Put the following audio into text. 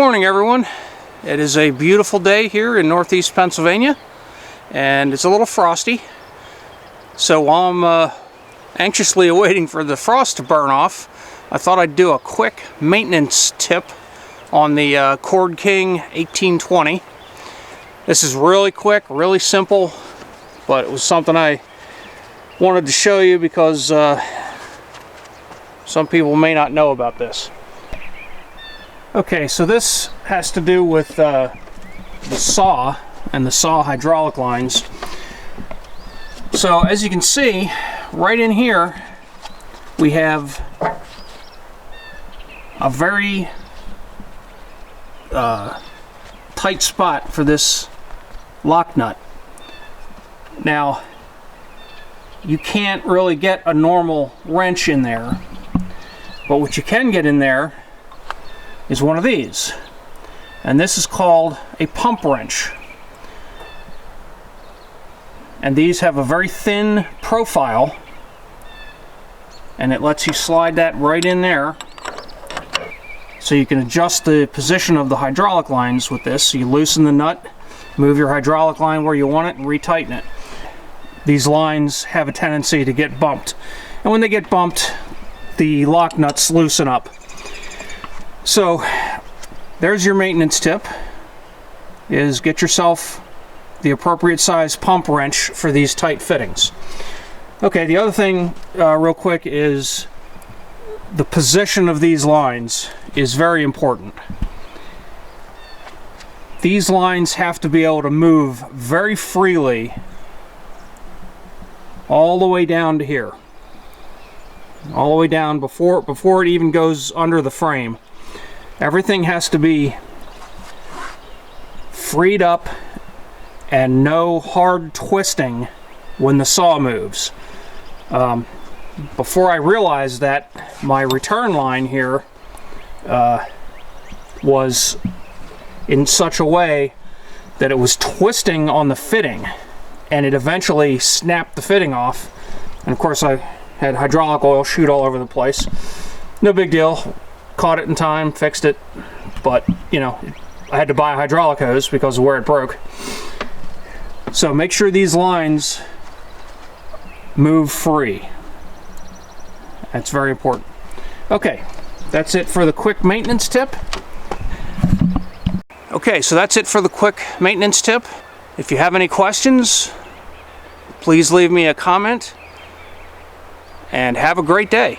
morning, everyone. It is a beautiful day here in northeast Pennsylvania, and it's a little frosty. So while I'm anxiously awaiting for the frost to burn off, I thought I'd do a quick maintenance tip on the King M1820. This is really quick, really simple, but it was something I wanted to show you because some people may not know about this. Okay, so this has to do with the saw and the saw hydraulic lines. So as you can see, right in here we have a very tight spot for this lock nut. Now, you can't really get a normal wrench in there, but what you can get in there is one of these, and this is called a pump wrench. And these have a very thin profile, and it lets you slide that right in there, so you can adjust the position of the hydraulic lines with this. So you loosen the nut, move your hydraulic line where you want it, and retighten it. These lines have a tendency to get bumped, and when they get bumped, the lock nuts loosen up. So there's your maintenance tip, is get yourself the appropriate size pump wrench for these tight fittings. Okay, the other thing real quick is the position of these lines is very important. These lines have to be able to move very freely all the way down to here. All the way down before it even goes under the frame. Everything has to be freed up and no hard twisting when the saw moves. Before I realized that, my return line here was in such a way that it was twisting on the fitting, and it eventually snapped the fitting off. And of course I had hydraulic oil shoot all over the place. No big deal. Caught it in time, fixed it, but you know, I had to buy a hydraulic hose because of where it broke. So make sure these lines move free. That's very important. Okay, that's it for the quick maintenance tip. Okay, so that's it for the quick maintenance tip. If you have any questions, please leave me a comment, and have a great day.